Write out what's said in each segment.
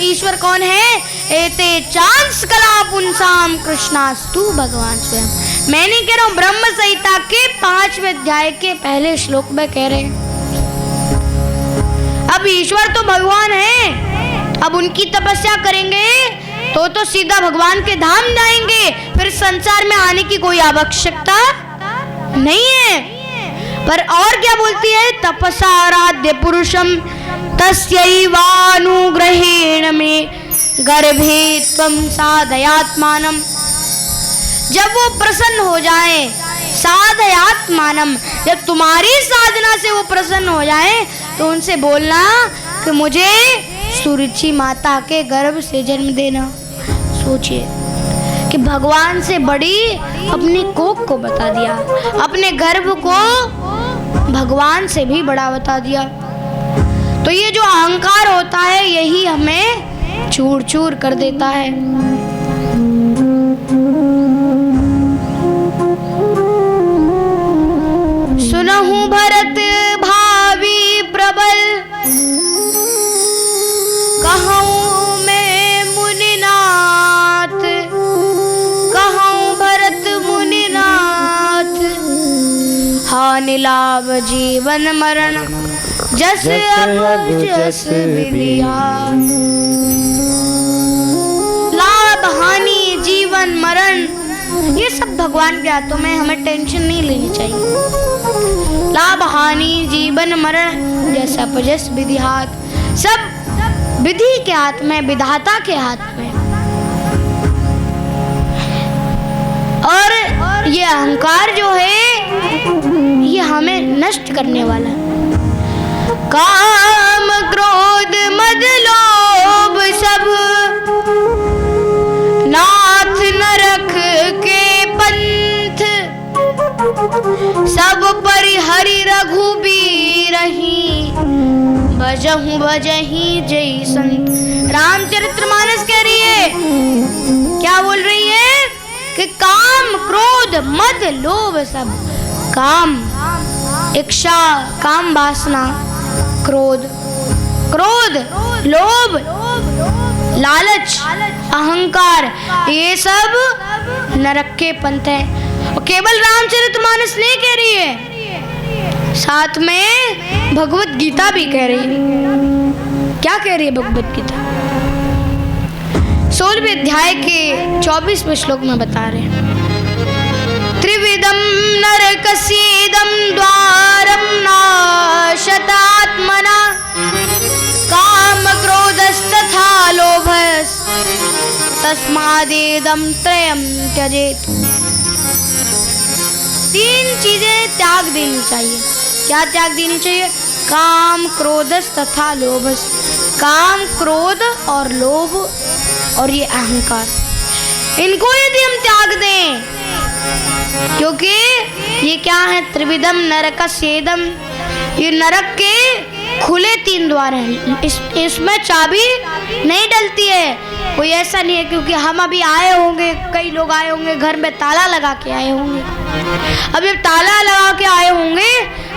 ईश्वर कौन है? एते चांस कला पुंसाम कृष्णास्तु भगवान स्वयं। मैं नहीं कह रहा हूं, ब्रह्म संहिता के 5वें अध्याय के पहले श्लोक में कह रहे हैं। अब ईश्वर तो भगवान है, अब उनकी तपस्या करेंगे तो सीधा भगवान के धाम जाएंगे, फिर संसार में आने की कोई आवश्यकता नहीं है। पर और क्या बोलती है? तपसा आराध्य पुरुषम तस्यैवानुग्रहेण में गर्भे त्वं साधयात्मानम। जब वो प्रसन्न हो जाए, साधयात्मानम, जब तुम्हारी साधना से वो प्रसन्न हो जाए तो उनसे बोलना कि मुझे सुरुचि माता के गर्भ से जन्म देना। सोचिए कि भगवान से बड़ी अपनी कोख को बता दिया, अपने गर्भ को भगवान से भी बड़ा बता दिया। तो ये जो अहंकार होता है यही हमें चूर चूर कर देता है। सुनहु भरत भावी प्रबल, कहूँ मैं मुनिनाथ, कहूँ भरत मुनिनाथ, हानि लाभ जीवन मरण, जस जस विधिया। लाभ हानि जीवन मरण ये सब भगवान के हाथों में, हमें टेंशन नहीं लेनी चाहिए। लाभ हानि जीवन मरण जैसा पजस विधि हाथ, सब विधि के हाथ में, विधाता के हाथ में। और ये अहंकार जो है ये हमें नष्ट करने वाला है। काम क्रोध मद लोभ सब नाथ नरक के पंथ, सब परिहरि रघुबीरहि, भजहु भजहि जय संत। रामचरितमानस कह रही है, क्या बोल रही है? कि काम क्रोध मद लोभ सब, काम इच्छा, काम वासना, क्रोध, क्रोध लोभ, लालच, अहंकार, ये सब नरक के पंथ है। और केवल रामचरितमानस नहीं कह रही है, साथ में भगवत गीता भी कह रही है। क्या कह रही है भगवत गीता? 16वें अध्याय के 24वें श्लोक में बता रहे हैं, त्रिविधम नरकस्येदं द्वारं नाशतात्मना, काम क्रोधस्तथा लोभस्, तस्मादेदं त्रयं त्यजेत्। 3 चीजें त्याग देनी चाहिए। क्या त्याग देनी चाहिए? काम क्रोधस तथा लोभस। काम, क्रोध और लोभ और ये अहंकार, इनको यदि हम त्याग दें, क्योंकि ये क्या है? त्रिविधम नरकस्येदम, ये नरक के खुले 3 द्वार हैं। इसमें चाबी नहीं डलती है, कोई ऐसा नहीं है क्योंकि हम अभी आए होंगे, कई लोग आए होंगे घर में ताला लगा के आए होंगे। अब ये ताला लगा के आए होंगे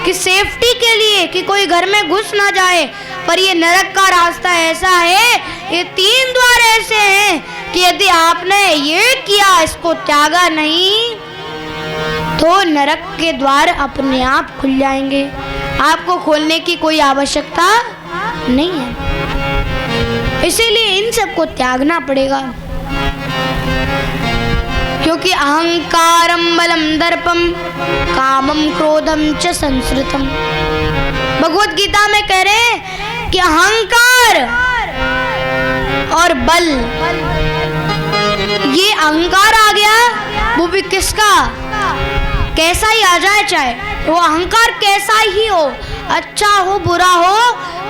कि सेफ्टी के लिए, कि कोई घर में घुस ना जाए। पर ये नरक का रास्ता ऐसा है, ये 3 द्वार ऐसे हैं कि यदि आपने ये किया, इसको त्यागा नहीं, तो नरक के द्वार अपने आप खुल जाएंगे। आपको खोलने की कोई आवश्यकता नहीं है। इसीलिए इन सबको त्यागना पड़ेगा, क्योंकि अहंकारम बलम दर्पम कामम क्रोधम च संसृतम। भगवत गीता में कह रहे हैं कि अहंकार और बल, ये अहंकार आ गया, वो भी किसका? कैसा ही आ जाए, चाहे वो अहंकार कैसा ही हो, अच्छा हो बुरा हो,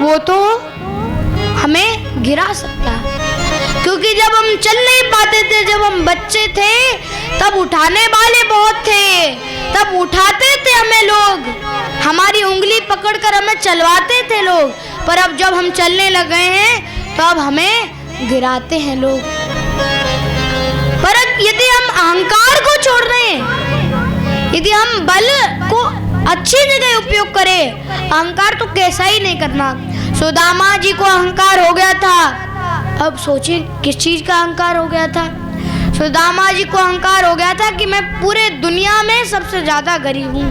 वो तो हमें गिरा सकता है। क्योंकि जब हम चल नहीं पाते थे, जब हम बच्चे थे, तब उठाने वाले बहुत थे, तब उठाते थे हमें लोग, हमारी उंगली पकड़कर हमें चलवाते थे लोग। पर अब जब हम चलने लगे हैं तो अब हमें गिराते हैं लोग। पर यदि हम अहंकार को छोड़ रहे हैं, यदि हम बल को अच्छी जगह उपयोग करें, अहंकार तो कैसा ही नहीं करना। सुदामा जी को अहंकार हो गया था, अब सोचिए किस चीज का अहंकार हो गया था। सुदामा जी को अहंकार हो गया था कि मैं पूरे दुनिया में सबसे ज्यादा गरीब हूँ।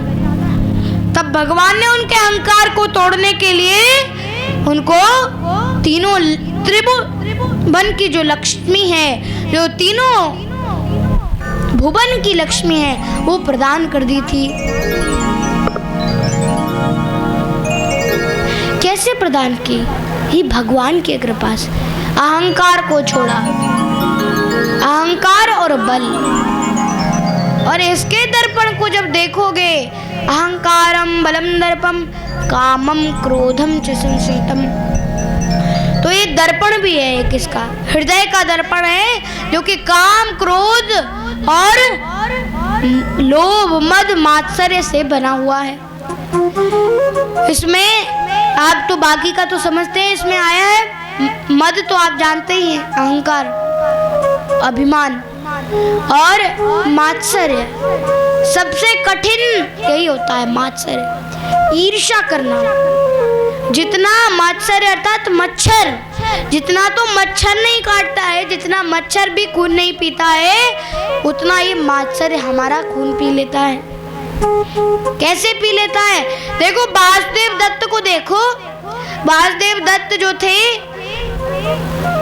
तब भगवान ने उनके अहंकार को तोड़ने के लिए उनको तीनों त्रिभुवन की जो लक्ष्मी है, जो तीनों भुवन की लक्ष्मी है, वो प्रदान कर दी थी। कैसे प्रदान की? ये भगवान की कृपा से। अहंकार को छोड़ा, अहंकार और बल। और इसके दर्पण को जब देखोगे, अहंकारम बलम दर्पम कामम क्रोधम च संश्रितम, तो ये दर्पण भी है एक इसका हृदय का दर्पण है, जो कि काम क्रोध और लोभ मद मात्सर्य से बना हुआ है। इसमें आप तो बाकी का तो समझते हैं, इसमें आया है मद, तो आप जानते ही हैं, अहंकार, अभिमान और मात्सर्य। सबसे कठिन यही होता है, मात्सर्य, ईर्ष्या करना। जितना मात्सर्य अर्थात मच्छर, जितना तो मच्छर नहीं काटता है, जितना मच्छर भी खून नहीं पीता है, उतना ये मात्सर्य हमारा खून पी लेता है। कैसे पी लेता है? देखो वासुदेव दत्त को देखो। वासुदेव दत्त जो थे,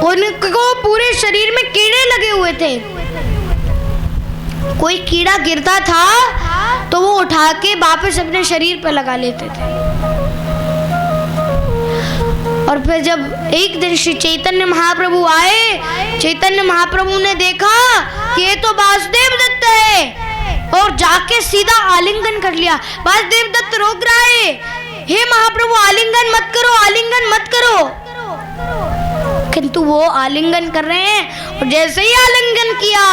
उनको पूरे शरीर में कीड़े लगे हुए थे। कोई कीड़ा गिरता था तो वो उठा के वापस अपने शरीर पर लगा लेते थे। और फिर जब एक दिन श्री चैतन्य महाप्रभु आए, चैतन्य महाप्रभु ने देखा कि ये तो वासुदेव दत्त है, और जाके सीधा आलिंगन कर लिया। वासुदेव दत्त रोक रहा है, हे महाप्रभु आलिंगन मत करो, आलिंगन मत करो। किंतु वो आलिंगन कर रहे हैं, और जैसे ही आलिंगन किया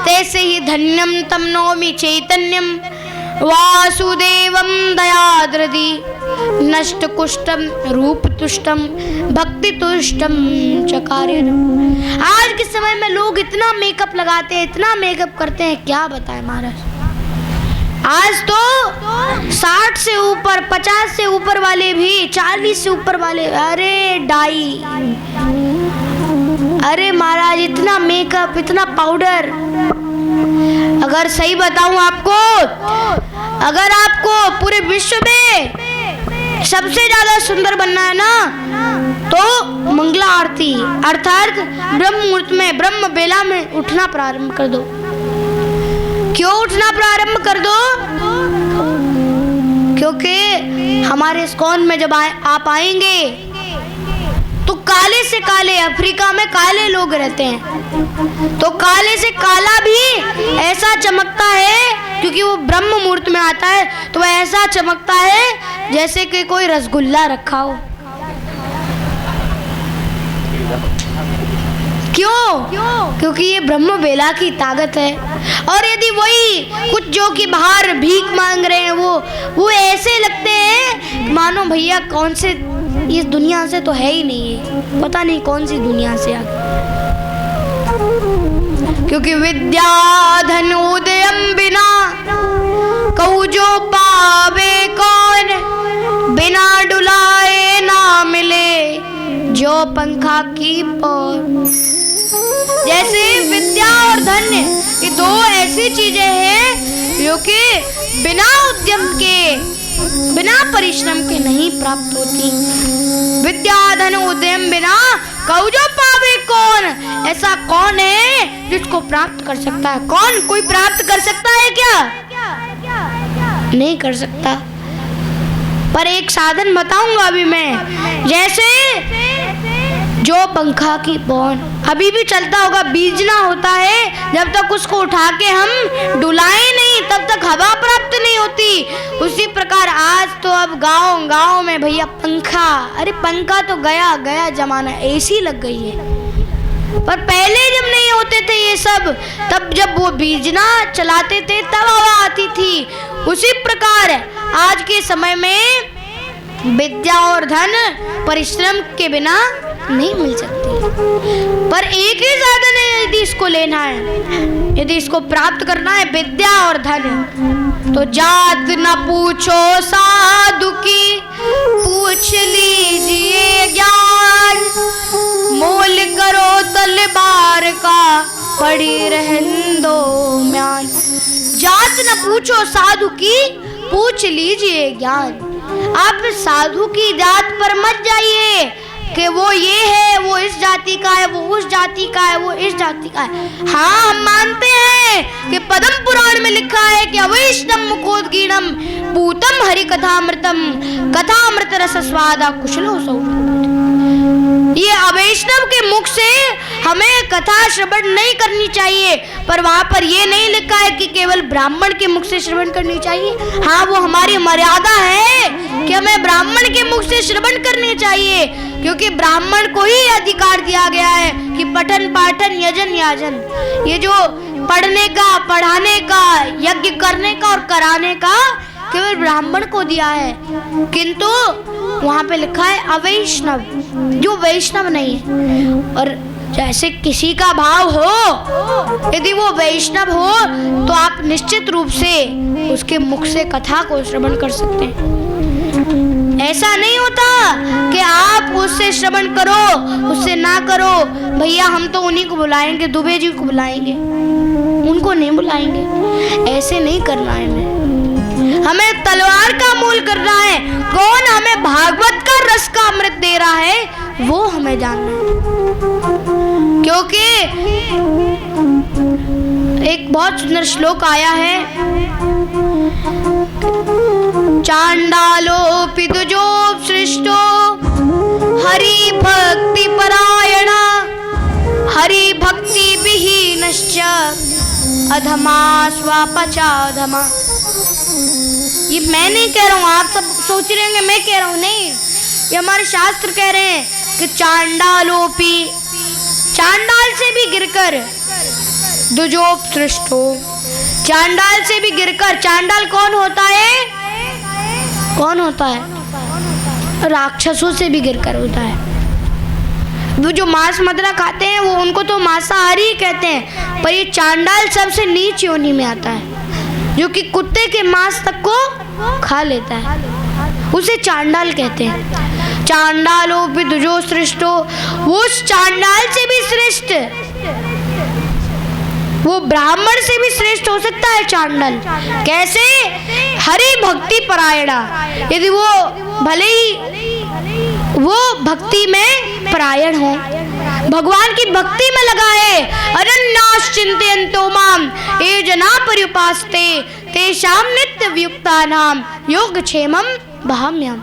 तैसे ही धन्यम तम नौमि चैतन्यम वासुदेवम दयाद्रदि नष्ट कुष्टम रूप तुष्टम भक्ति तुष्टम चकार्य। आज के समय में लोग इतना मेकअप लगाते हैं, इतना मेकअप करते हैं, क्या बताएं महाराज। आज तो 60 से ऊपर, 50 से ऊपर वाले भी, 40 से ऊपर वाले, अरे डाई, अरे महाराज इतना मेकअप, इतना पाउडर। अगर सही बताऊं आपको, अगर आपको पूरे विश्व में सबसे ज्यादा सुंदर बनना है ना, तो मंगला आरती अर्थात ब्रह्म मुहूर्त में, ब्रह्म बेला में उठना प्रारंभ कर दो। क्यों उठना प्रारंभ कर दो? क्योंकि हमारे इस्कॉन में जब आप आएंगे तो काले से काले, अफ्रीका में काले लोग रहते हैं, तो काले से काला भी ऐसा चमकता है, क्योंकि वो ब्रह्म मुहूर्त में आता है, तो वह ऐसा चमकता है जैसे कि कोई रसगुल्ला रखा हो। क्यों? क्योंकि ये ब्रह्म बेला की ताकत है। और यदि वही कुछ जो कि बाहर भीख मांग रहे हैं, वो ऐसे लगते हैं मानो भैया कौन से इस दुनिया से तो है ही नहीं है, पता नहीं कौन सी दुनिया से आ गए। क्योंकि विद्या धन उदयम बिना कहू जो पावे कौन, बिना डुलाए ना मिले जो पंखा की पौर। जैसे विद्या और धन, ये दो ऐसी चीजें हैं जो कि बिना उद्यम के, बिना परिश्रम के नहीं प्राप्त होती। विद्या धन उद्यम बिना कहू जो पावे कौन, ऐसा कौन है जिसको प्राप्त कर सकता है? कौन कोई प्राप्त कर सकता है क्या? नहीं कर सकता। पर एक साधन बताऊंगा अभी मैं, जैसे जो पंखा की पौन अभी भी चलता होगा, बीजना होता है, जब तक उसको उठा के हम डुलाए नहीं तब तक हवा प्राप्त नहीं होती। उसी प्रकार आज तो अब गांव में भैया पंखा, अरे पंखा तो गया जमाना, एसी लग गई है। पर पहले जब नहीं होते थे ये सब, तब जब वो बीजना चलाते थे तब हवा आती थी। उसी प्रकार आज के समय में विद्या और धन परिश्रम के बिना नहीं मिल सकती। पर एक ही साधन है यदि इसको लेना है, यदि इसको प्राप्त करना है, विद्या और धन, तो जात न पूछो साधु की पूछ लीजिए ज्ञान, मोल करो तलवार का, पड़ी रहन दो म्यान। जात न पूछो साधु की, पूछ लीजिए ज्ञान। आप साधु की जात पर मत जाइए कि वो ये है, वो इस जाति का है, वो उस जाति का है, वो इस जाति का है। हाँ, हम मानते हैं कि पद्म पुराण में लिखा है कि अवैष्णव मुखोद्गीनम पूतम हरि कथामृतम, कथामृत रस स्वादा कुशलो सौ। ये अवैष्णव के मुख से हमें कथा श्रवण नहीं करनी चाहिए, पर वहां पर ये नहीं लिखा है कि केवल ब्राह्मण के मुख से श्रवण करनी चाहिए। हाँ, वो हमारी मर्यादा है कि हमें ब्राह्मण के मुख से श्रवण करनी चाहिए, क्योंकि ब्राह्मण को ही अधिकार दिया गया है कि पठन पाठन यजन याजन, ये जो पढ़ने का, पढ़ाने का, यज्ञ करने का और कराने का केवल ब्राह्मण को दिया है। किंतु वहां पे लिखा है अवैष्णव, जो वैष्णव नहीं है। और जैसे किसी का भाव हो, यदि वो वैष्णव हो तो आप निश्चित रूप से उसके मुख से कथा को श्रवण कर सकते हैं। ऐसा नहीं होता कि आप उससे श्रवण करो, उससे ना करो। भैया हम तो उन्हीं को बुलाएंगे, दुबे जी को बुलाएंगे, उनको नहीं बुलाएंगे। ऐसे नहीं करना है। हमें तलवार का मूल करना है। कौन हमें भागवत का रस का अमृत दे रहा है वो हमें जानना है। क्योंकि एक बहुत सुंदर श्लोक आया है, चांडालोऽपि द्विजोपसृष्टो हरि भक्ति परायणा, हरि भक्ति विहीनश्च अधमा स्वापचाधमा। ये मैं नहीं कह रहा हूँ, आप सब सोच रहे होंगे मैं कह रहा हूँ, नहीं, ये हमारे शास्त्र कह रहे हैं कि चांडालोपी, चांडाल से भी गिरकर द्विजोपसृष्टो, चांडाल से भी गिरकर। चांडाल कौन होता है? कौन होता है? राक्षसों से भी गिरकर होता है। वो जो मांस मदिरा खाते हैं वो उनको तो मांसाहारी कहते हैं, पर ये चांडाल सबसे नीच योनि में आता है, जो कि कुत्ते के मांस तक को खा लेता है, उसे चांडाल कहते हैं। चांडालो भी द्विजो सृष्टो, वो उस चांडाल से भी श्रेष्ठ, वो ब्राह्मण से भी श्रेष्ठ हो सकता है चांडाल। कैसे? हरि भक्ति परायणा, यदि वो भले ही वो भक्ति में परायण हो, भगवान की भक्ति में लगा है। अनन्यास चिंतयन्तो माम ये जना पर्युपास्ते तेषां नित्य वियुक्तानां योगक्षेमं वहाम्यहम्।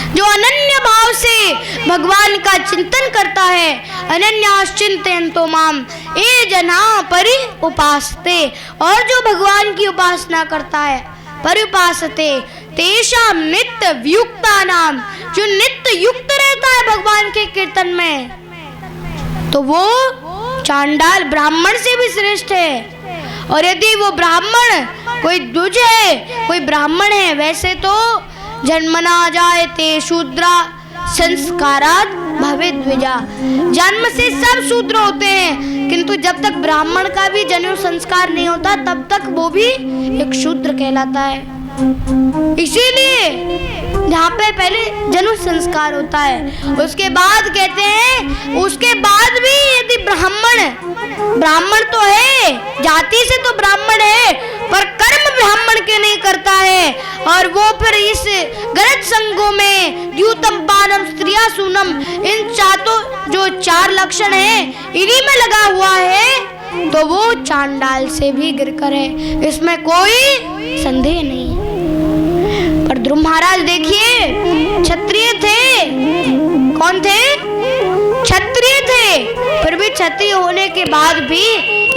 जो अनन्य भाव से भगवान का चिंतन करता है, अनन्यास चिंतयन्तो माम ये जना पर्युपास्ते, और जो भगवान की उपासना करता है, पर्युपासते तेषां नित्य वियुक्तानां, जो नित्य युक्त रहता है भगवान के कीर्तन में, तो वो चांडाल ब्राह्मण से भी श्रेष्ठ है। और यदि वो ब्राह्मण कोई द्विज है, कोई ब्राह्मण है, वैसे तो जन्मना जायते शूद्रा संस्कारात् भवेत् द्विजा, जन्म से सब शूद्र होते हैं, किंतु जब तक ब्राह्मण का भी जन्म संस्कार नहीं होता तब तक वो भी एक शूद्र कहलाता है। इसीलिए जहाँ पे पहले जन्म संस्कार होता है, उसके बाद कहते हैं, उसके बाद भी यदि ब्राह्मण तो है, जाति से तो ब्राह्मण है, पर कर्म ब्राह्मण के नहीं करता है, और वो फिर इस गलत संगों में द्यूतम पानम स्त्रिया सूनम, इन जो चार लक्षण है इन्हीं में लगा हुआ है, तो वो चांडाल से भी गिरकर है, इसमें कोई संदेह नहीं है। पर ध्रुव महाराज देखिए, क्षत्रिय थे। कौन थे? क्षत्रिय थे, फिर भी क्षत्रिय होने के बाद भी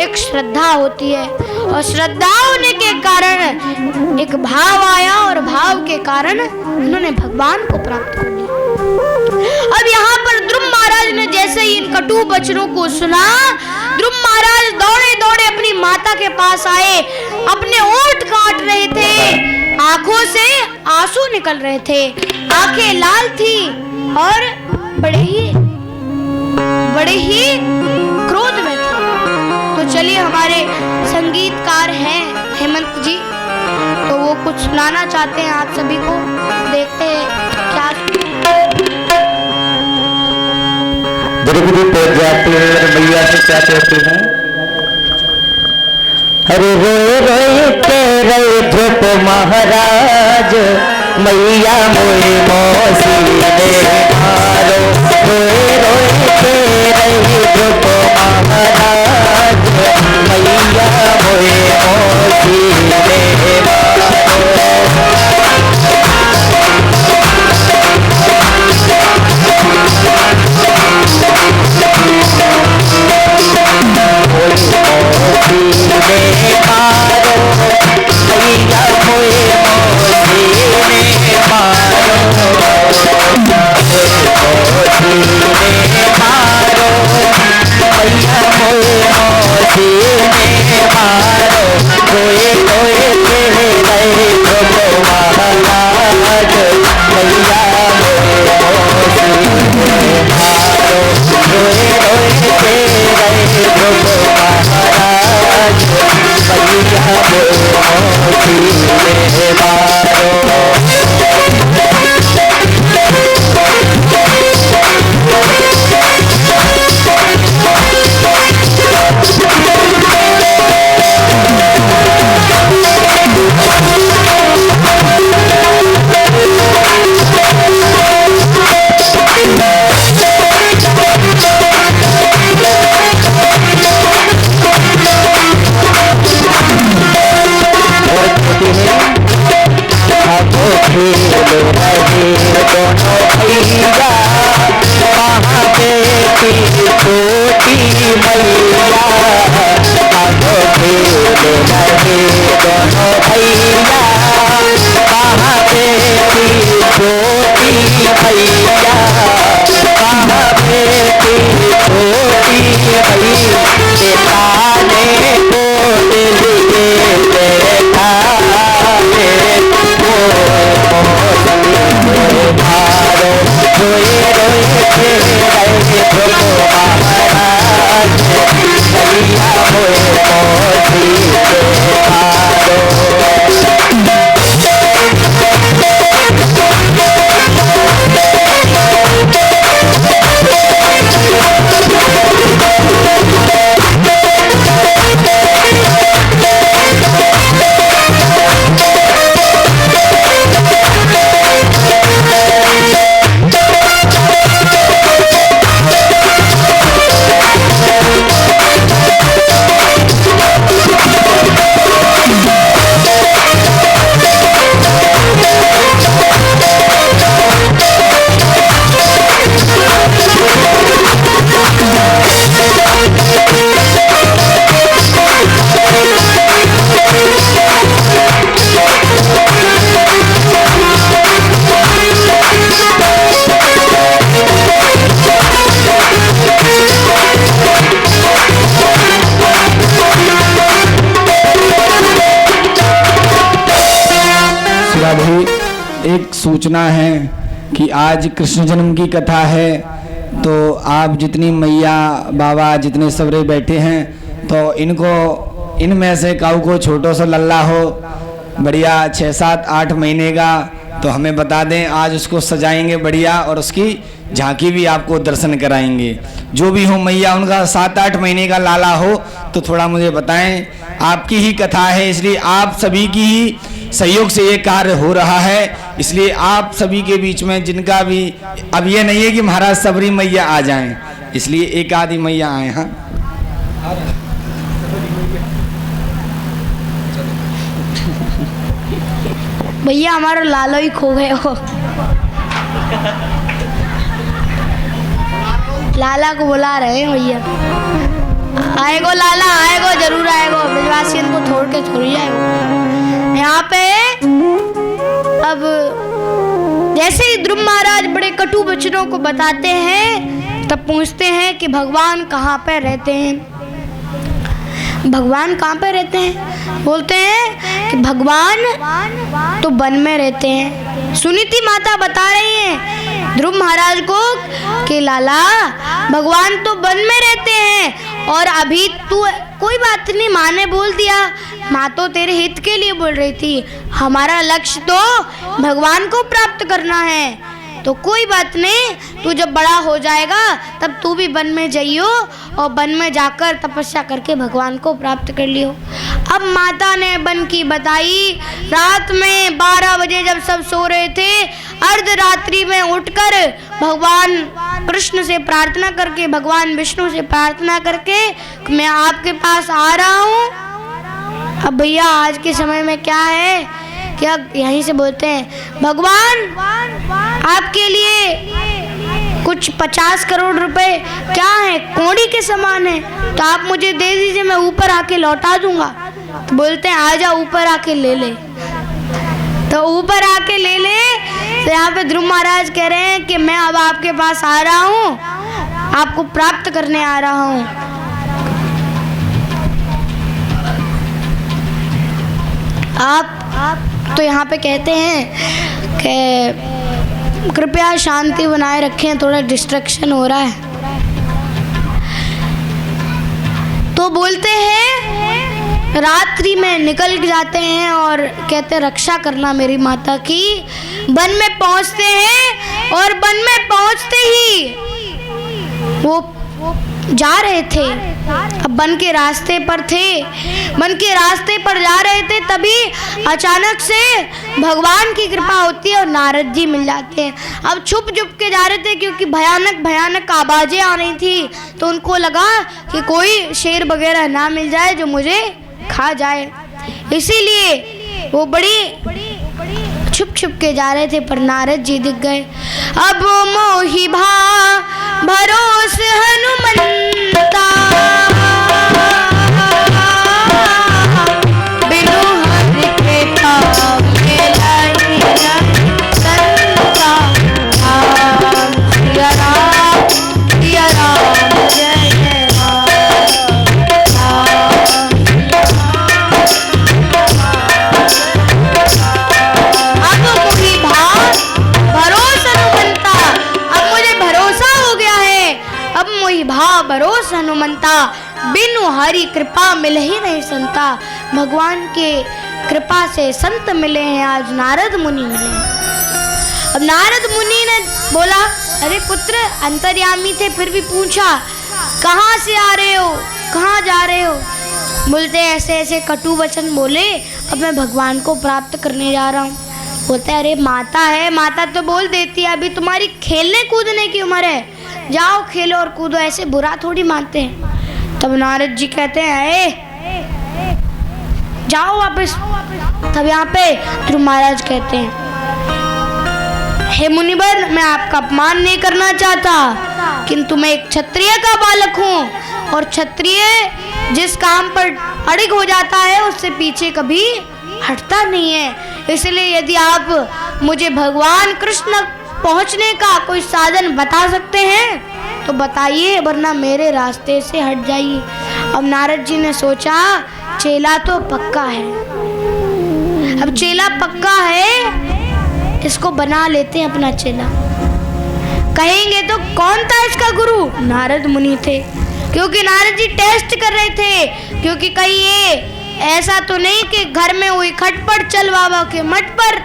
एक श्रद्धा होती है, और श्रद्धा होने के कारण एक भाव आया, और भाव के कारण उन्होंने भगवान को प्राप्त कर लिया। अब यहाँ पर ध्रुव महाराज ने जैसे ही इन कटु वचनों को सुना, ध्रुव महाराज दौड़े दौड़े अपनी माता के पास आए, अपने ओंठ काट रहे थे, आंखों से आंसू निकल रहे थे, आंखें लाल थी और बड़े ही क्रोध में थे। तो चलिए, हमारे संगीतकार हैं हेमंत जी, तो वो वो कुछ सुनाना चाहते हैं आप सभी को। देखते हैं क्या। द्रौपदी प्रजापति मैया से क्या कहते हैं? अरे रोए रोए के रहे ध्रुप महाराज, मैया मोए मौसी ने मारो। रोए रोए के रहे ध्रुप महाराज, मैया मोए मौसी ने मारो। एक सूचना है कि आज कृष्ण जन्म की कथा है, तो आप जितनी मैया बाबा जितने सबरे बैठे हैं, तो इनको इनमें से काऊ को छोटो सा लल्ला हो बढ़िया 6, 7, 8 महीने का, तो हमें बता दें, आज उसको सजाएंगे बढ़िया और उसकी झांकी भी आपको दर्शन कराएंगे। जो भी हो मैया उनका 7, 8 महीने का लाला हो तो थोड़ा मुझे बताएं। आपकी ही कथा है, इसलिए आप सभी की ही सहयोग से ये कार्य हो रहा है, इसलिए आप सभी के बीच में जिनका भी, अब ये नहीं है कि महाराज सबरी मैया आ जाएं, इसलिए एक आधी मैया आए। हाँ भैया हमारा लालो ही खो गए हो। लाला को बुला रहे हैं भैया, आएगो लाला आएगो, जरूर आएगो, ब्रजवासियन को छोड़ के थोड़ी आएगो। यहाँ पे अब जैसे ही ध्रुव महाराज बड़े कटु वचनों को बताते हैं, तब पूछते हैं कि भगवान कहाँ पे रहते हैं। भगवान कहाँ पे रहते हैं? बोलते हैं कि भगवान तो वन में रहते हैं। सुनीति माता बता रही हैं ध्रुव महाराज को कि लाला भगवान तो वन में रहते हैं और अभी तू कोई बात नहीं, माँ ने बोल दिया, माँ तो तेरे हित के लिए बोल रही थी, हमारा लक्ष्य तो भगवान को प्राप्त करना है, तो कोई बात नहीं, तू जब बड़ा हो जाएगा तब तू भी वन में जाइयो और वन में जाकर तपस्या करके भगवान को प्राप्त कर लियो। अब माता ने वन की बताई। रात में 12 बजे जब सब सो रहे थे, अर्धरात्रि में उठकर भगवान कृष्ण से प्रार्थना करके, भगवान विष्णु से प्रार्थना करके, मैं आपके पास आ रहा हूँ। अब भैया आज के समय में क्या है, क्या यहीं से बोलते हैं, भगवान आपके लिए कुछ 50 करोड़ रुपए क्या है, कौड़ी के समान है, तो आप मुझे दे दीजिए, मैं ऊपर आके लौटा दूंगा। तो बोलते हैं आजा ऊपर आके ले ले। तो ऊपर आके ले ले। तो यहाँ पे ध्रुव महाराज कह रहे हैं कि मैं अब आपके पास आ रहा हूँ, आपको प्राप्त करने आ रहा हूँ। आप तो यहाँ पे कहते हैं कि कृपया शांति बनाए रखें, थोड़ा डिस्ट्रैक्शन हो रहा है। तो बोलते हैं रात्रि में निकल जाते हैं और कहते हैं रक्षा करना मेरी माता की। वन में पहुंचते हैं और वन में पहुंचते ही वो जा रहे थे, अब वन के रास्ते पर थे, वन के रास्ते पर जा रहे थे, तभी अचानक से भगवान की कृपा होती है और नारद जी मिल जाते हैं। अब छुप छुप के जा रहे थे क्योंकि भयानक भयानक आवाजें आ रही थी, तो उनको लगा कि कोई शेर वगैरह ना मिल जाए जो मुझे खा जाए, इसीलिए वो बड़ी छुप छुप के जा रहे थे, पर नारद जी दिख गए। अब मोहि भरोस हनुमंता, बिनु हरि कृपा मिलहि संता। सिया राम जय जय भरोस हनुमंता, बिनु हरि कृपा मिल ही नहीं संता। भगवान के कृपा से संत मिले हैं, आज नारद मुनि मिले हैं। अब नारद मुनि ने बोला, अरे पुत्र अंतर्यामी थे फिर भी पूछा कहाँ से आ रहे हो, कहाँ जा रहे हो। बोलते ऐसे ऐसे कटु वचन बोले, अब मैं भगवान को प्राप्त करने जा रहा हूँ। बोलते अरे माता है, माता तो बोल देती है, अभी तुम्हारी खेलने कूदने की उम्र है, जाओ खेलो और कूदो, ऐसे बुरा थोड़ी मानते हैं। तब नारद जी कहते हैं जाओ वापस। तब यहाँ पे ध्रुव महाराज कहते हैं, हे मुनिवर, मैं आपका अपमान नहीं करना चाहता, किंतु मैं एक क्षत्रिय का बालक हूँ और क्षत्रिय जिस काम पर अड़िग हो जाता है उससे पीछे कभी हटता नहीं है। इसलिए यदि आप मुझे भगवान कृष्ण पहुंचने का कोई साधन बता सकते हैं तो बताइए, वरना मेरे रास्ते से हट जाइए। अब नारद जी ने सोचा चेला तो पक्का है, अब चेला पक्का है, इसको बना लेते हैं अपना चेला। कहेंगे तो कौन था इसका गुरु? नारद मुनि थे, क्योंकि नारद जी टेस्ट कर रहे थे, क्योंकि कहीं ये ऐसा तो नहीं कि घर में हुई खटपट, चल बाबा के मठ पर,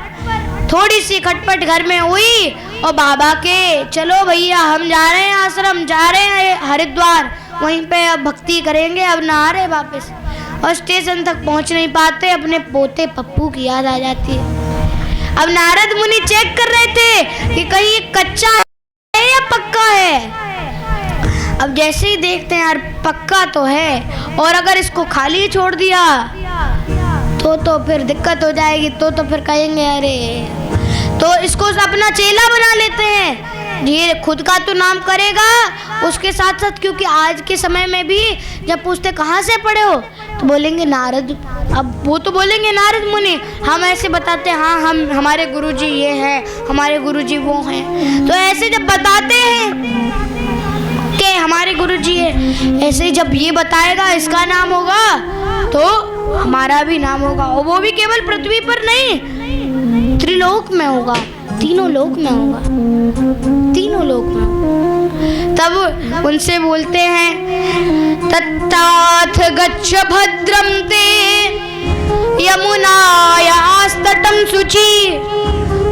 थोड़ी सी खटपट घर में हुई और बाबा के चलो भैया हम जा रहे हैं आश्रम, जा रहे हैं हरिद्वार, वहीं पे अब भक्ति करेंगे, अब ना आ रहे वापस, और स्टेशन तक पहुंच नहीं पाते, अपने पोते पप्पू की याद आ जाती है। अब नारद मुनि चेक कर रहे थे कि कहीं ये कच्चा है या पक्का है। अब जैसे ही देखते हैं यार पक्का तो है, और अगर इसको खाली छोड़ दिया तो फिर दिक्कत हो जाएगी, तो फिर कहेंगे अरे, तो इसको अपना चेला बना लेते हैं। ये खुद का तो नाम करेगा, उसके साथ साथ, क्योंकि आज के समय में भी जब पूछते कहाँ से पढ़े हो तो बोलेंगे नारद, अब वो तो बोलेंगे नारद मुनि, हम ऐसे बताते हैं हाँ हम हमारे गुरुजी ये हैं, हमारे गुरुजी वो हैं। तो ऐसे जब बताते हैं कि हमारे गुरुजी है, ऐसे जब ये बताएगा इसका नाम होगा तो हमारा भी नाम होगा, और वो भी केवल पृथ्वी पर नहीं, त्रिलोक में होगा, तीनों लोक में होगा, तीनों लोक में होगा। तब उनसे बोलते हैं तत्ताथ गच्छ भद्रं ते यमुनायास्तटं शुचि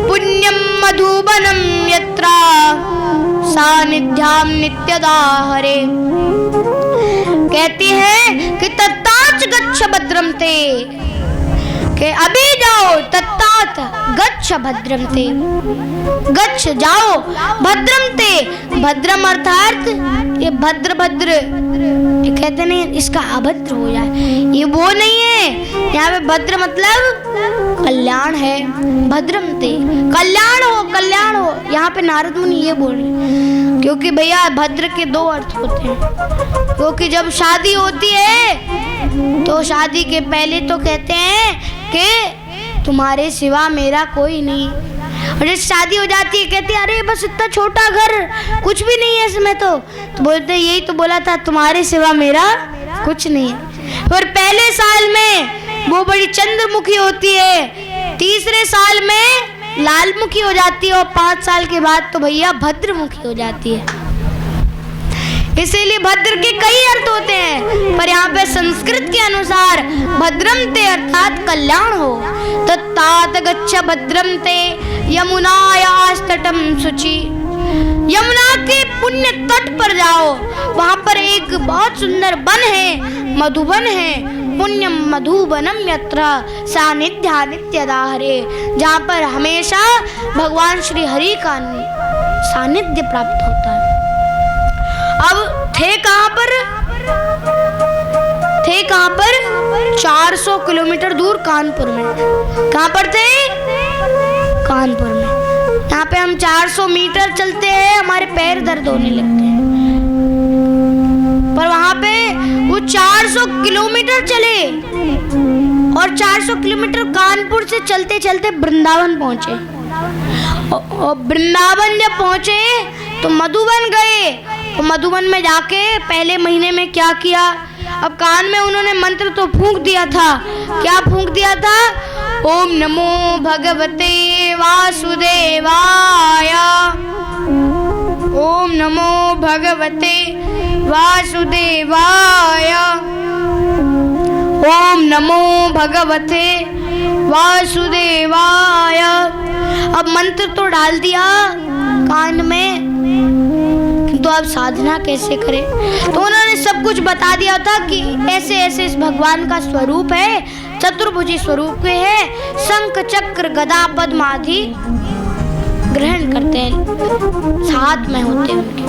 पुण्यं मधुबनं यत्र सानिध्यां नित्यदा हरे। कहती है कि तत्ताच गच्छ भद्रं ते, कि अभी जाओ, तत्तात गच्छ भद्रम ते, गच्छ जाओ, भद्रम ते, भद्रम अर्थात ये भद्र भद्र, ये कहते नहीं इसका अभद्र हो जाए, ये वो नहीं है। यहाँ पे भद्र मतलब कल्याण है। भद्रम ते कल्याण हो, कल्याण हो। यहाँ पे नारद मुनि ये बोल रहे, क्योंकि भैया भद्र के दो अर्थ होते हैं। क्योंकि जब शादी होती है तो शादी के पहले तो कहते हैं कि तुम्हारे सिवा मेरा कोई नहीं, और जब शादी हो जाती है कहती है अरे बस इतना छोटा घर, कुछ भी नहीं है इसमें, तो बोलते हैं यही तो बोला था तुम्हारे सिवा मेरा कुछ नहीं है। और पहले साल में वो बड़ी चंद्रमुखी होती है, तीसरे साल में लालमुखी हो जाती है, और 5 साल के बाद तो भैया भद्रमुखी हो जाती है। इसीलिए भद्र के कई अर्थ होते हैं, पर यहाँ पे संस्कृत के अनुसार भद्रम ते अर्थात कल्याण हो। तत्तात गच्छ भद्रम ते यमुनायास्तटं शुचि, यमुना के पुण्य तट पर जाओ, वहाँ पर एक बहुत सुंदर वन है, मधुबन है। पुण्यम मधुबनम यत्र सानिध्या नित्यदा हरे, जहाँ पर हमेशा भगवान श्री हरि का सानिध्य प्राप्त होता है। अब थे कहाँ पर? थे कहाँ पर? 400 किलोमीटर दूर कानपुर में। कहाँ पर थे? कानपुर में। यहाँ पे हम 400 मीटर चलते हैं, हमारे पैर दर्द होने लगते हैं, पर वहाँ पे वो 400 किलोमीटर चले, और 400 किलोमीटर कानपुर से चलते चलते वृंदावन पहुँचे। और वृंदावन जब पहुँचे तो मधुबन गए, तो मधुबन में जाके पहले महीने में क्या किया, अब कान में उन्होंने मंत्र तो फूंक दिया था। क्या फूंक दिया था? ओम नमो भगवते वासुदेवाय, ओम नमो भगवते वासुदेवाय, ओम नमो भगवते वासुदेवाय। अब मंत्र तो डाल दिया कान में, तो अब साधना कैसे करें? तो उन्होंने सब कुछ बता दिया था कि ऐसे ऐसे इस भगवान का स्वरूप है, चतुर्भुजी स्वरूप के है, शंख चक्र गदा पद्म आदि ग्रहण करते हैं, साथ में होते हैं उनके।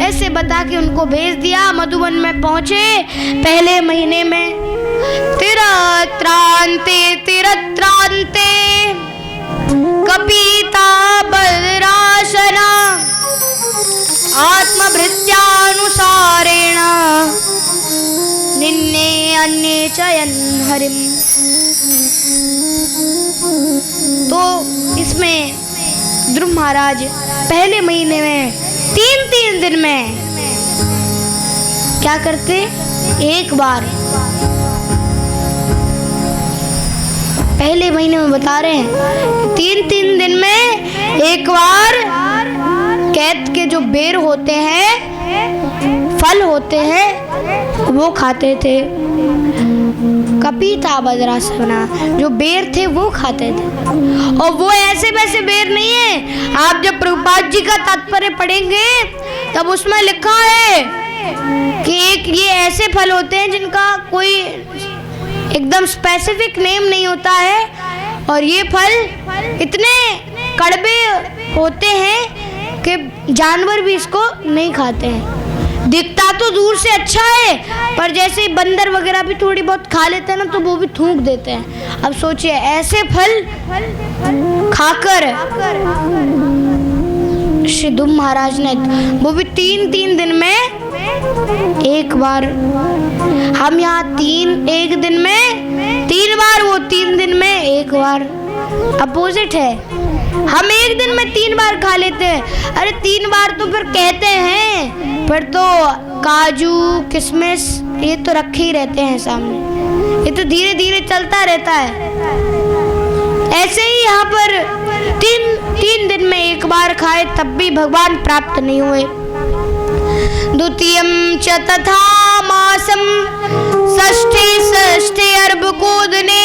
ऐसे बता के उनको भेज दिया। मधुबन में पहुंचे पहले महीने में। तिरत्रांते तिरत्रांते कपीता बलराशना आत्मभृत्यानुसारेण निन्ने अन्ये चयन हरिम। तो इसमें ध्रुव महाराज पहले महीने में 3 दिन में क्या करते? एक बार पहले महीने में बता रहे हैं 3 दिन में एक बार कैद के जो बेर होते हैं, फल होते हैं, वो खाते थे। कपीता बद्रासना, जो बेर थे वो खाते थे। और वो ऐसे वैसे बेर नहीं है। आप जब प्रभुपाद जी का तात्पर्य पढ़ेंगे तब उसमें लिखा है कि एक ये ऐसे फल होते हैं जिनका कोई एकदम स्पेसिफिक नेम नहीं होता है, और ये फल इतने कड़वे होते हैं कि जानवर भी इसको नहीं खाते हैं। दिखता तो दूर से अच्छा है, पर जैसे ही बंदर वगैरह भी थोड़ी बहुत खा लेते हैं ना, तो वो भी थूक देते हैं। अब सोचिए ऐसे फल खाकर श्री ध्रुव महाराज ने, वो भी 3 दिन में एक बार। हम यहाँ 1 दिन में 3 बार, वो 3 दिन में एक बार। अपोजिट है। हम 1 दिन में 3 बार खा लेते हैं। अरे 3 बार तो फिर कहते हैं, पर तो काजू किशमिश ये तो रखे ही रहते हैं सामने, ये तो धीरे धीरे चलता रहता है। ऐसे ही यहाँ पर 3 दिन में एक बार खाए तब भी भगवान प्राप्त नहीं हुए। द्वितीयं च तथा मासं षष्ठे अर्भकोदने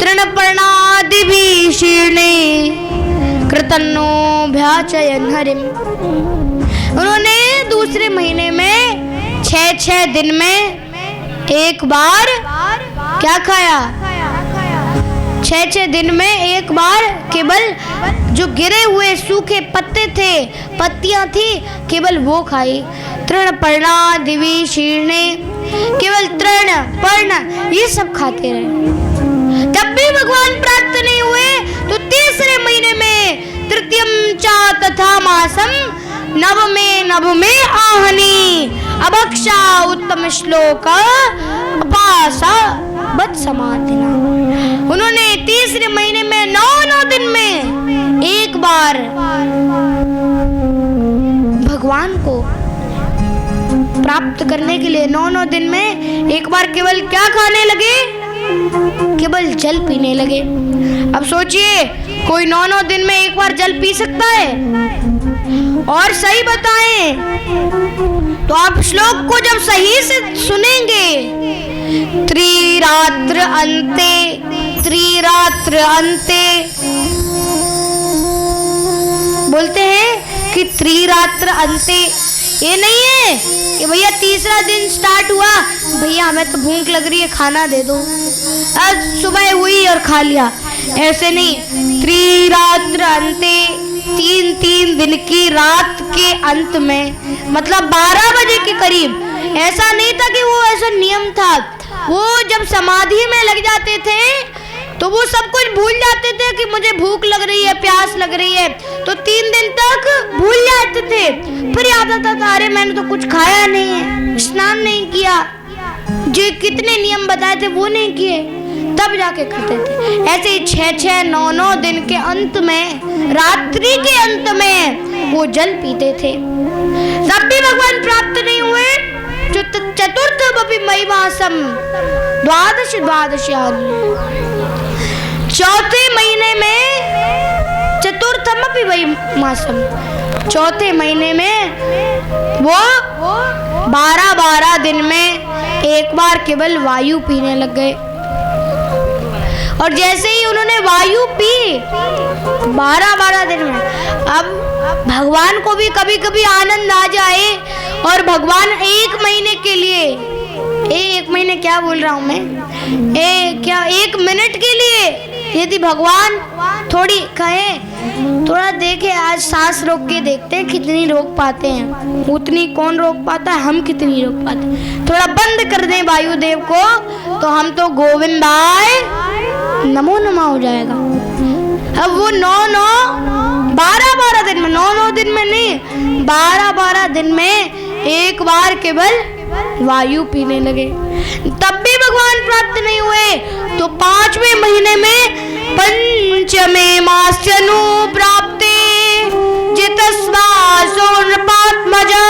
तृणपर्णादिभिः शीर्णे कृतन्नोऽभ्याचयन् हरिम्। उन्होंने दूसरे महीने में 6 दिन में एक बार क्या खाया? 6 दिन में एक बार केवल जो गिरे हुए सूखे पत्ते थे, पत्तियां थी, केवल वो खाई। तृण पर्णादिभिः शीर्णे, केवल तृण पर्ण ये सब खाते रहे। तब भी भगवान प्राप्त नहीं हुए तो तीसरे महीने में तृतीयं च तथा मासम नवमे आहनी अभक्षा उत्तम श्लोक अपासा बद समाधिना। उन्होंने तीसरे महीने में 9 दिन में एक बार भगवान को प्राप्त करने के लिए 9 दिन में एक बार केवल क्या खाने लगे? केवल जल पीने लगे। अब सोचिए, कोई 9 दिन में एक बार जल पी सकता है? और सही बताएं तो आप श्लोक को जब सही से सुनेंगे, त्रिरात्र अंते बोलते हैं कि त्रिरात्र अंते ये नहीं है कि भैया तीसरा दिन स्टार्ट हुआ, भैया हमें तो भूख लग रही है खाना दे दो, आज सुबह हुई और खा लिया, ऐसे नहीं। त्रिरात्र अंते 3 दिन की रात के अंत में, मतलब 12 बजे के करीब। ऐसा नहीं था कि वो ऐसा नियम था, वो जब समाधि में लग जाते थे तो वो सब कुछ भूल जाते थे कि मुझे भूख लग रही है, प्यास लग रही है, तो 3 दिन तक भूल जाते थे। फिर याद आता था, अरे मैंने तो कुछ खाया नहीं है, स्नान नहीं किया, जो कितने नियम बताए थे वो नहीं किए, तब जाके खाते थे। ऐसे ही 6 9 दिन के अंत में, रात्रि के अंत में वो जल पीते थे। तब भी भगवान प्राप्त नहीं हुए। चतुर्थ मई मासम द्वादश चौथे महीने में, चतुर्थम वही मासम, चौथे महीने में वो 12 दिन में एक बार केवल वायु पीने लग गए। और जैसे ही उन्होंने वायु पी 12 दिन में, अब भगवान को भी कभी कभी आनंद आ जाए और भगवान 1 महीने के लिए, 1 महीने क्या बोल रहा हूँ मैं, 1 मिनट के लिए यदि भगवान थोड़ी कहे, थोड़ा देखे, आज सांस रोक के देखते हैं कितनी रोक पाते हैं, उतनी कौन रोक पाता है, हम कितनी रोक पाते हैं, थोड़ा बंद कर दें वायुदेव को, तो हम तो गोविंदाय नमो नमः हो जाएगा। अब वो 12 दिन में, 9 दिन में नहीं, 12 दिन में एक बार केवल वायु पीने लगे। तब भी भगवान प्राप्त नहीं हुए तो 5वें महीने में पंचमे मास्यनु प्राप्ते जितस्वासो नृपात्मजा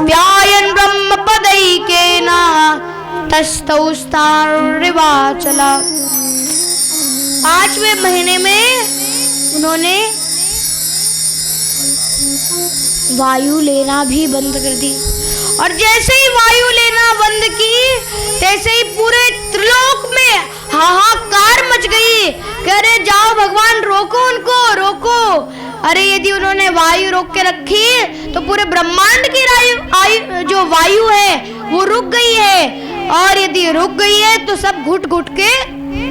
व्यायन ब्रह्म पदैकेना तस्थौ स्तारिवाचला। 5वें महीने में उन्होंने वायु लेना भी बंद कर दी, और जैसे ही वायु लेना बंद की, तैसे ही पूरे त्रिलोक में हाहाकार मच गई कि अरे जाओ भगवान रोको उनको, रोको। अरे यदि उन्होंने वायु रोक के रखी तो पूरे ब्रह्मांड की जो वायु है वो रुक गई है, और यदि रुक गई है तो सब घुट घुट के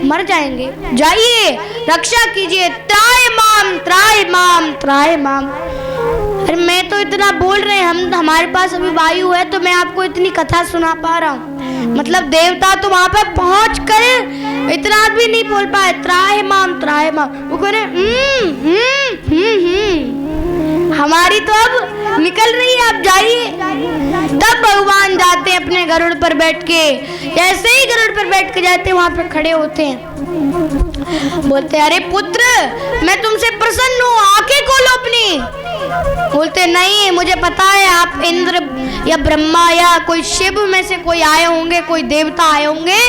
मर जाएंगे। जाइए रक्षा कीजिए, त्राय माम त्राय माम त्राय माम। अरे मैं तो इतना बोल रहे हैं, हमारे पास अभी वायु है तो मैं आपको इतनी कथा सुना पा रहा हूँ, मतलब देवता तो वहां पर पहुंच कर इतना भी नहीं बोल पाए, त्राय माम वो कह रहे हमारी तो अब निकल रही है, आप जाइए। तब भगवान जाते हैं अपने गरुड़ पर बैठ के, जैसे ही गरुड़ पर बैठ के जाते हैं वहां पर खड़े होते हैं, बोलते अरे पुत्र मैं तुमसे प्रसन्न हूँ, आंखें खोलो अपनी। बोलते नहीं, मुझे पता है आप इंद्र या ब्रह्मा या कोई शिव में से कोई आए होंगे, कोई देवता आए होंगे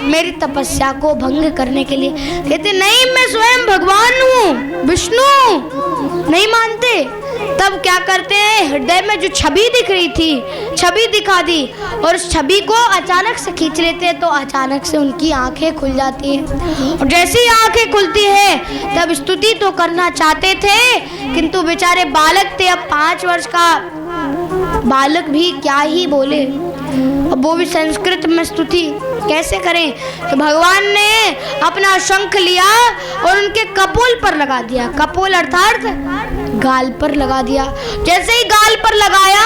मेरी तपस्या को भंग करने के लिए। कहते नहीं, मैं स्वयं भगवान हूँ, विष्णु। नहीं मानते, तब क्या करते हैं, हृदय में जो छवि दिख रही थी, छवि दिखा दी और उस छवि को अचानक से खींच लेते हैं, तो अचानक से उनकी आंखें खुल जाती हैं। और जैसे ही आंखें खुलती है तब स्तुति तो करना चाहते थे, किंतु बेचारे बालक थे, अब 5 वर्ष का बालक भी क्या ही बोले, अब वो भी संस्कृत में स्तुति कैसे करें। तो भगवान ने अपना शंख लिया और उनके कपोल पर लगा दिया। कपोल अर्थात गाल पर लगा दिया। जैसे ही गाल पर लगाया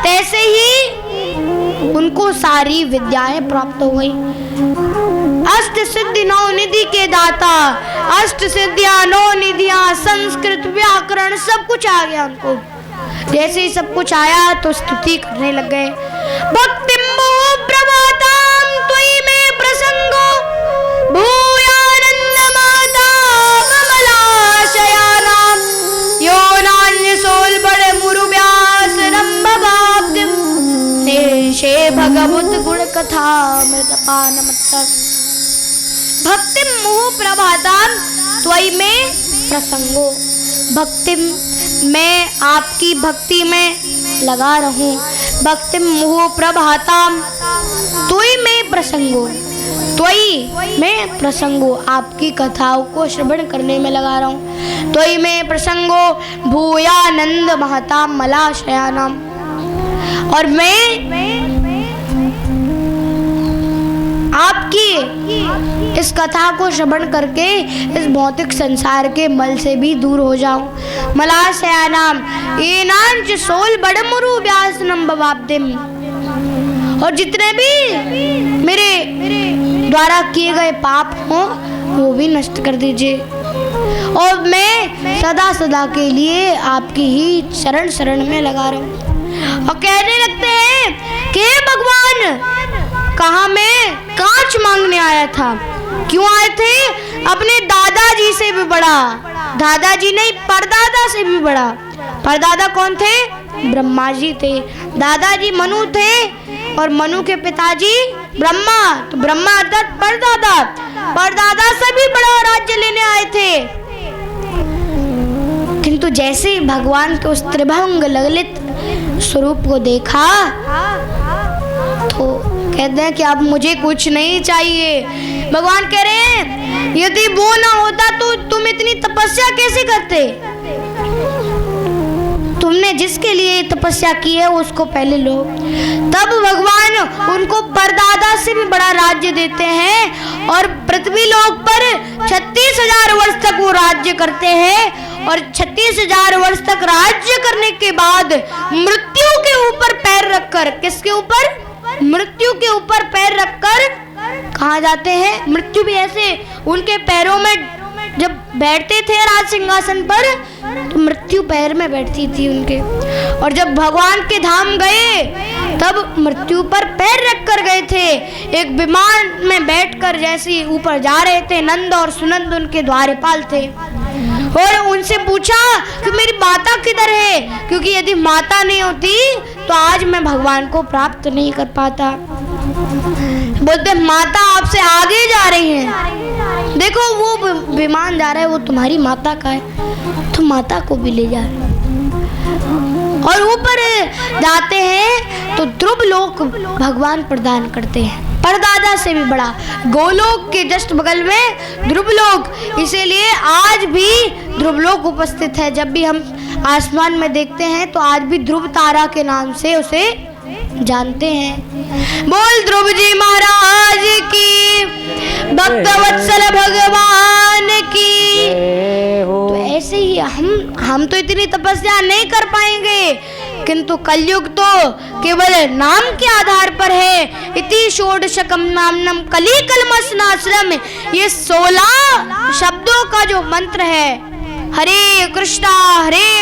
तैसे ही उनको सारी विद्याएं प्राप्त हो गई। अष्ट सिद्धि नौ निधि के दाता, अष्ट सिद्धियां नौ निधियां, संस्कृत व्याकरण सब कुछ आ गया उनको। जैसे ही सब कुछ आया तो स्तुति करने लग गए। भक्तिं प्रभातां त्वयि में प्रसंगो भूयानंद माता कमलाशयानां यो नान्य सोल बड़ मुरु व्यास रंभवाब्दिं देशे भगवत गुण कथा मृतपान मत्त। भक्तिं मुहुः प्रभातां त्वयि में प्रसंगो, भक्ति मैं आपकी भक्ति में लगा रहूं। भक्ति मुहुः प्रभाताम त्वयि में प्रसंगो, त्वयि में प्रसंगो, आपकी कथाओं को श्रवण करने में लगा रहा हूँ। त्वयि में प्रसंगो भूयानंद महताम मलाशयानाम, और मैं आपकी इस कथा को श्रवण करके इस भौतिक संसार के मल से भी दूर हो जाऊं। मलाशयानाम एनांच सोल बड़मुरु व्यासनम बवाब्दिम, और जितने भी मेरे द्वारा किए गए पाप हों वो भी नष्ट कर दीजिए, और मैं सदा सदा के लिए आपकी ही शरण शरण में लगा रहा हूँ। और कहने लगते हैं कि भगवान कहा मैं कांच मांगने आया था। क्यों आए थे? अपने दादाजी से भी बड़ा, दादाजी नहीं परदादा से भी बड़ा। परदादा कौन थे? ब्रह्मा जी थे। दादाजी मनु थे और मनु के पिताजी ब्रह्मा, तो ब्रह्मा अर्थात परदादा, परदादा से भी बड़ा राज्य लेने आए थे। किंतु जैसे भगवान के उस त्रिभंग ललित स्वरूप को देखा तो कहते हैं कि अब मुझे कुछ नहीं चाहिए। भगवान कह रहे हैं यदि वो ना होता तो तुम इतनी तपस्या कैसे करते? तुमने जिसके लिए तपस्या की है उसको पहले लो। तब भगवान उनको परदादा से भी बड़ा राज्य देते हैं और पृथ्वी लोक पर 36,000 वर्ष तक वो राज्य करते हैं, और 36,000 वर्ष तक राज्य करने के बाद मृत्यु के ऊपर पैर रखकर, किसके ऊपर? मृत्यु के ऊपर पैर रखकर कहाँ जाते हैं? मृत्यु भी ऐसे उनके पैरों में जब बैठते थे राज सिंहासन पर तो मृत्यु पैर में बैठती थी उनके, और जब भगवान के धाम गए तब मृत्यु पर पैर रख कर गए थे। एक विमान में बैठकर जैसे ऊपर जा रहे थे, नंद और सुनंद उनके द्वारपाल थे, और उनसे पूछा कि मेरी माता किधर है, क्योंकि यदि माता नहीं होती तो आज मैं भगवान को प्राप्त नहीं कर पाता। बोलते माता आपसे आगे जा रही है, देखो वो विमान जा रहा है, वो तुम्हारी माता का है, तो माता को भी ले जा रहे हैं। और ऊपर जाते हैं तो ध्रुव लोक भगवान प्रदान करते हैं, परदादा से भी बड़ा। गोलोक के जस्ट बगल में ध्रुवलोक, इसीलिए आज भी ध्रुवलोक उपस्थित है। जब भी हम आसमान में देखते हैं तो आज भी ध्रुव तारा के नाम से उसे जानते हैं। बोल ध्रुव जी महाराज की, भक्तवत्सल भगवान की। तो ऐसे ही हम तो इतनी तपस्या नहीं कर पाएंगे, किंतु कलयुग तो केवल नाम के आधार पर है। इति षोडशकम नामनम कली कलमसनाश्रम, ये 16 शब्दों का जो मंत्र है, हरे कृष्णा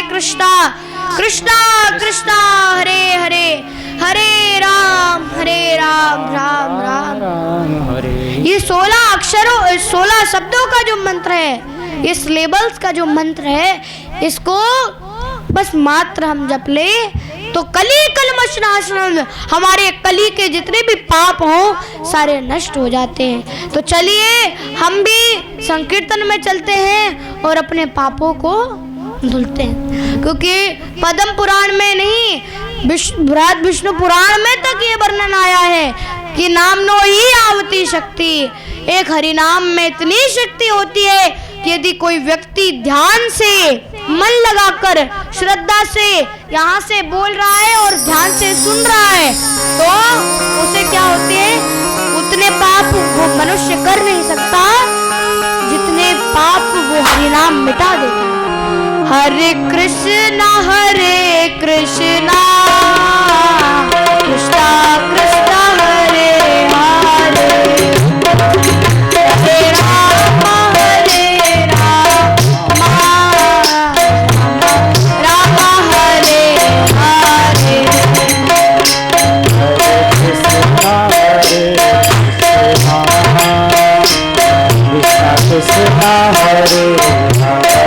कृष्णा कृष्णा हरे हरे, हरे राम राम राम हरे। ये 16 अक्षरों 16 शब्दों का जो मंत्र है, इस लेबल्स का जो मंत्र है, इसको बस मात्र हम जप ले तो कली कलमशनाशनम, हमारे कली के जितने भी पाप हों सारे नष्ट हो जाते हैं। तो चलिए हम भी संकीर्तन में चलते हैं और अपने पापों को धुलते हैं, क्योंकि पद्म पुराण में नहीं, बृहद विष्णु पुराण में तक ये वर्णन आया है कि नाम नो ही आवती शक्ति। एक हरि नाम में इतनी शक्ति होती है कि यदि कोई व्यक्ति ध्यान से मन लगाकर श्रद्धा से यहाँ से बोल रहा है और ध्यान से सुन रहा है, तो उसे क्या होते हैं, उतने पाप वो मनुष्य कर नहीं सकता जितने पाप वो हरि नाम मिटा देता है। हरे कृष्णा कृष्णा कृष्णा हरे हरे, हरे राम राम हरे हरे। कृष्णा हरे हरे,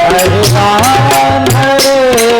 हरे राम हरे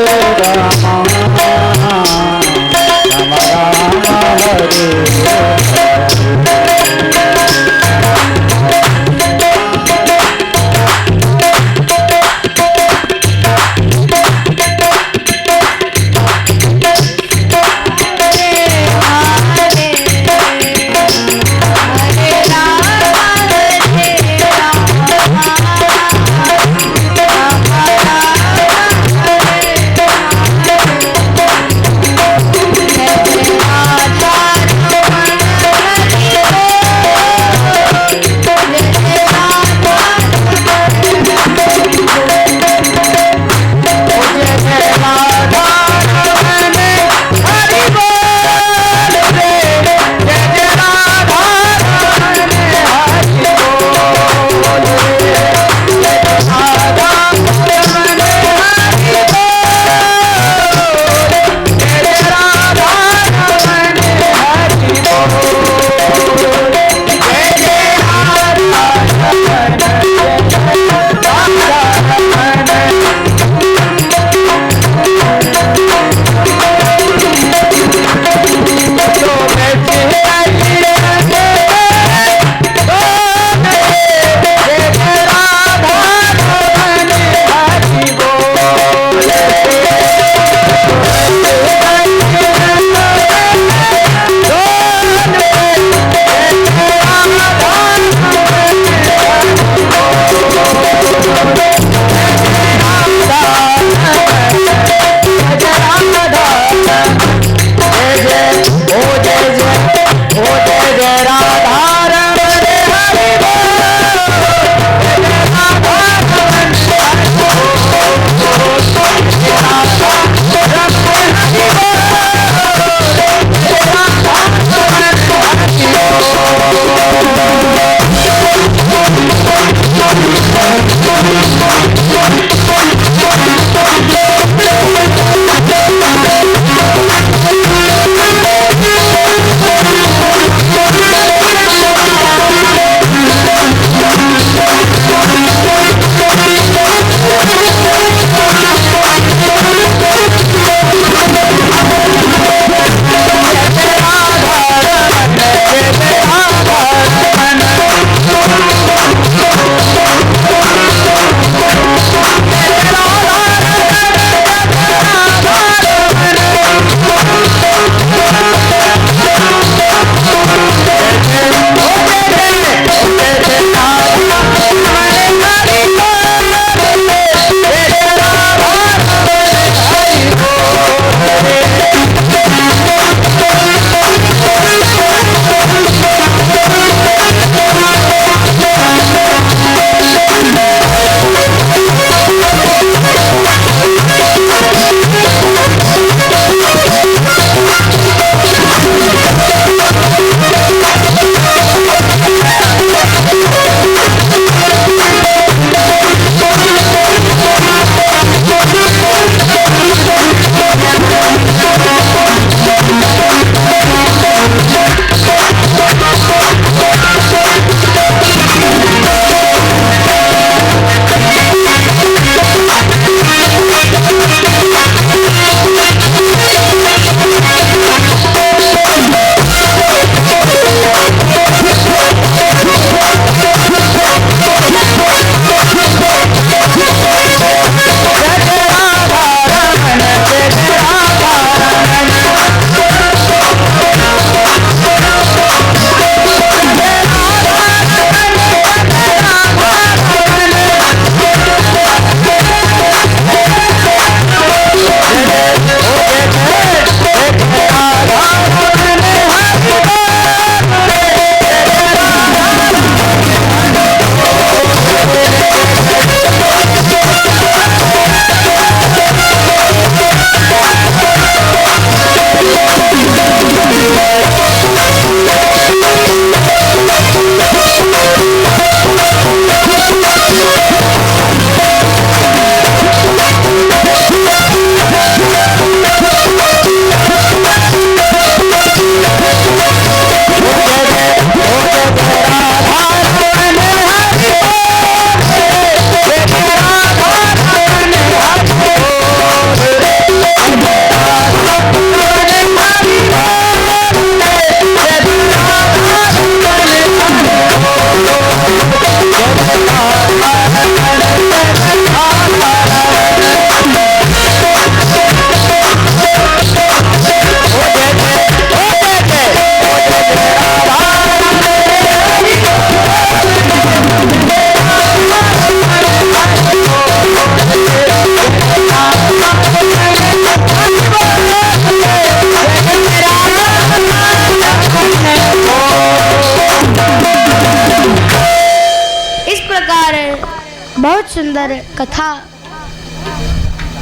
बहुत सुंदर कथा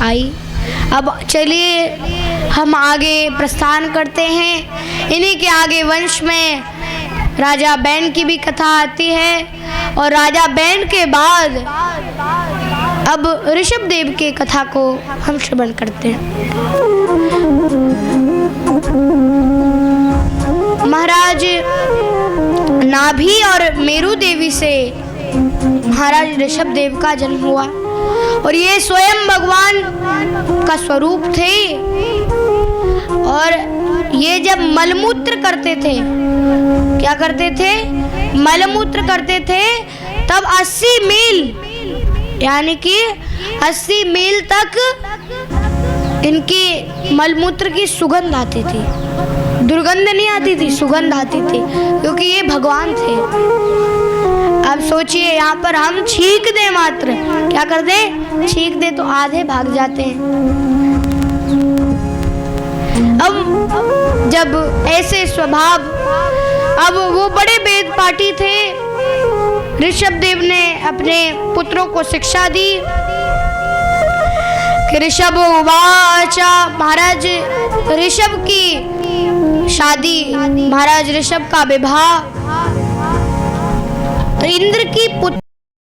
आई। अब चलिए हम आगे प्रस्थान करते हैं। इन्हीं के आगे वंश में राजा बैन की भी कथा आती है और राजा बैन के बाद अब ऋषभ देव के कथा को हम श्रवण करते हैं। महाराज नाभि और मेरु देवी से महाराज ऋषभ देव का जन्म हुआ और ये स्वयं भगवान का स्वरूप थे। और ये जब मलमूत्र करते थे, क्या करते थे? मलमूत्र करते थे, तब 80 मील यानी कि 80 मील तक इनकी मलमूत्र की सुगंध आती थी। दुर्गंध नहीं आती थी, सुगंध आती थी, क्योंकि ये भगवान थे। अब सोचिए, यहाँ पर हम छींक दे मात्र, क्या कर दे? छींक दे तो आधे भाग जाते हैं। अब जब ऐसे स्वभाव, अब वो बड़े वेद पाठी थे। ऋषभ देव ने अपने पुत्रों को शिक्षा दी कि ऋषभ उवाचा, महाराज ऋषभ की शादी, महाराज ऋषभ का विवाह इंद्र की पुत्र